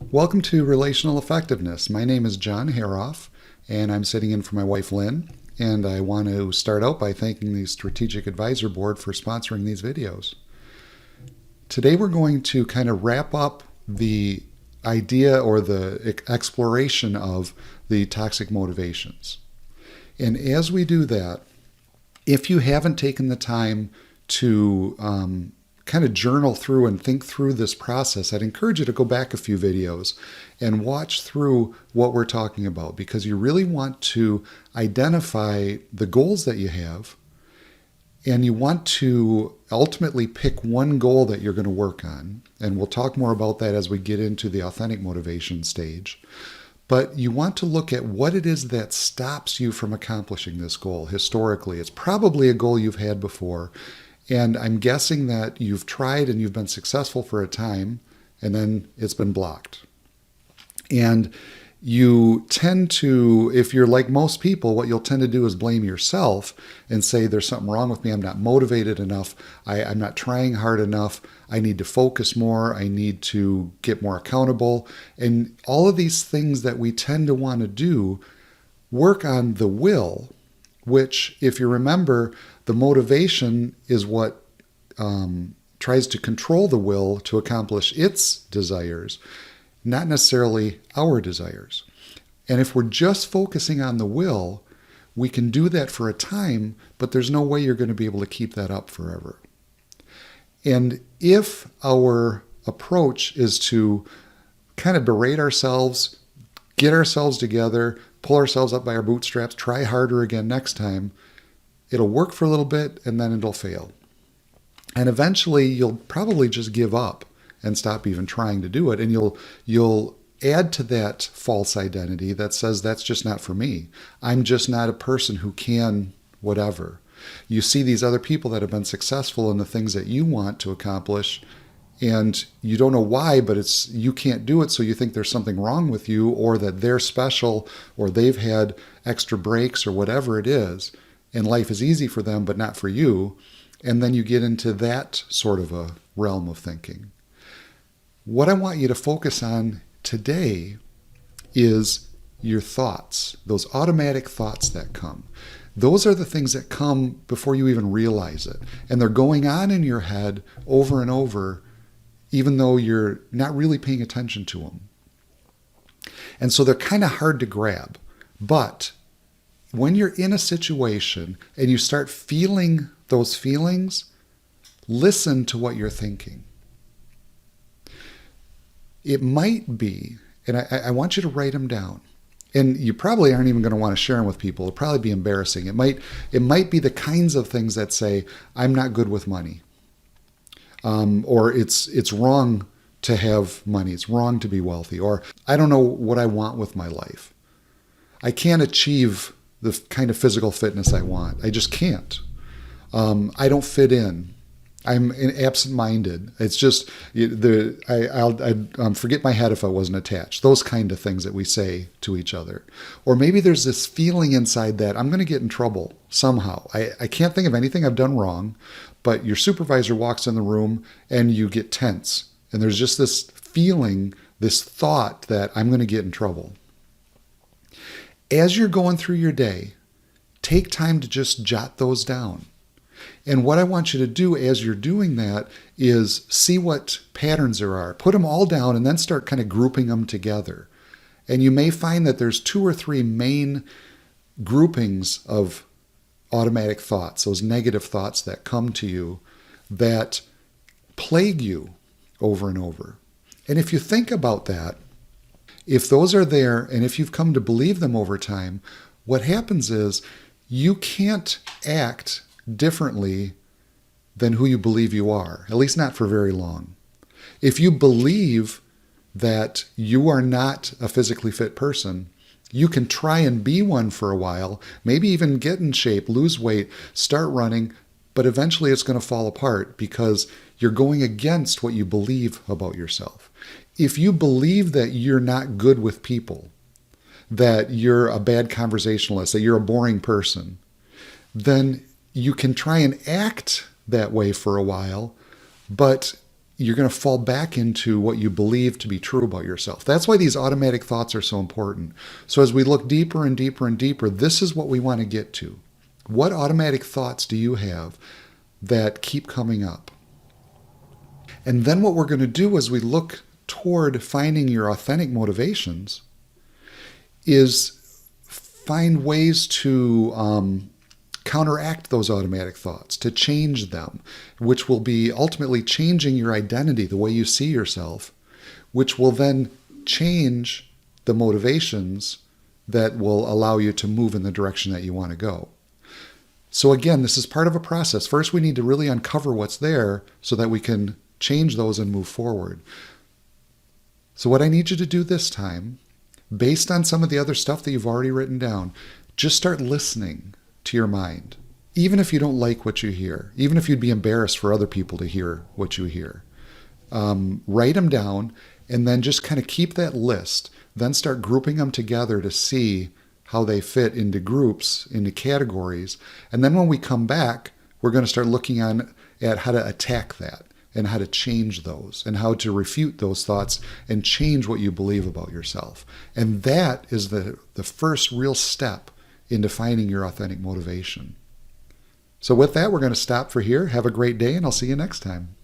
Welcome to Relational Effectiveness. My name is John Hoerauf, and I'm sitting in for my wife Lynn. And I want to start out by thanking the Strategic Advisor Board for sponsoring these videos. Today we're going to kind of wrap up the idea or the exploration of the toxic motivations. And as we do that, if you haven't taken the time to kind of journal through and think through this process, I'd encourage you to go back a few videos and watch through what we're talking about, because you really want to identify the goals that you have, and you want to ultimately pick one goal that you're going to work on. And we'll talk more about that as we get into the authentic motivation stage. But you want to look at what it is that stops you from accomplishing this goal historically. It's probably a goal you've had before. And I'm guessing that you've tried and you've been successful for a time, and then it's been blocked. And you tend to, if you're like most people, what you'll tend to do is blame yourself and say, there's something wrong with me. I'm not motivated enough. I'm not trying hard enough. I need to focus more. I need to get more accountable. And all of these things that we tend to want to do work on the will, which, if you remember, the motivation is what tries to control the will to accomplish its desires, not necessarily our desires. And if we're just focusing on the will, we can do that for a time, but there's no way you're going to be able to keep that up forever. And if our approach is to kind of berate ourselves, get ourselves together, pull ourselves up by our bootstraps, try harder again next time, it'll work for a little bit and then it'll fail. And eventually you'll probably just give up and stop even trying to do it. And you'll add to that false identity that says, that's just not for me. I'm just not a person who can whatever. You see these other people that have been successful in the things that you want to accomplish, and you don't know why, but you can't do it, so you think there's something wrong with you, or that they're special, or they've had extra breaks, or whatever it is, and life is easy for them but not for you. And then you get into that sort of a realm of thinking. What I want you to focus on today is your thoughts, those automatic thoughts that come. Those are the things that come before you even realize it. And they're going on in your head over and over, even though you're not really paying attention to them. And so they're kind of hard to grab. But when you're in a situation and you start feeling those feelings, listen to what you're thinking. It might be, and I want you to write them down. And you probably aren't even going to want to share them with people. It'll probably be embarrassing. It might be the kinds of things that say, I'm not good with money. Or it's wrong to have money. It's wrong to be wealthy. Or I don't know what I want with my life. I can't achieve the kind of physical fitness I want. I just can't. I don't fit in. I'm absent-minded. It's just I'd forget my head if I wasn't attached. Those kind of things that we say to each other. Or maybe there's this feeling inside that I'm going to get in trouble somehow. I can't think of anything I've done wrong, but your supervisor walks in the room and you get tense. And there's just this feeling, this thought that I'm going to get in trouble. As you're going through your day, take time to just jot those down. And what I want you to do as you're doing that is see what patterns there are. Put them all down and then start kind of grouping them together. And you may find that there's 2 or 3 main groupings of automatic thoughts, those negative thoughts that come to you that plague you over and over. And if you think about that, if those are there and if you've come to believe them over time, what happens is you can't act differently than who you believe you are, at least not for very long. If you believe that you are not a physically fit person, you can try and be one for a while, maybe even get in shape, lose weight, start running, but eventually it's going to fall apart because you're going against what you believe about yourself. If you believe that you're not good with people, that you're a bad conversationalist, that you're a boring person, then you can try and act that way for a while, but you're going to fall back into what you believe to be true about yourself. That's why these automatic thoughts are so important. So as we look deeper and deeper and deeper, this is what we want to get to. What automatic thoughts do you have that keep coming up? And then what we're going to do as we look toward finding your authentic motivations is find ways to counteract those automatic thoughts, to change them, which will be ultimately changing your identity, the way you see yourself, which will then change the motivations that will allow you to move in the direction that you want to go. So again, this is part of a process. First, we need to really uncover what's there so that we can change those and move forward. So what I need you to do this time, based on some of the other stuff that you've already written down, just start listening to your mind. Even if you don't like what you hear, even if you'd be embarrassed for other people to hear what you hear, write them down and then just kind of keep that list. Then start grouping them together to see how they fit into groups, into categories. And then when we come back, we're going to start looking at how to attack that and how to change those and how to refute those thoughts and change what you believe about yourself. And that is the first real step into finding your authentic motivation. So with that, we're going to stop for here. Have a great day, and I'll see you next time.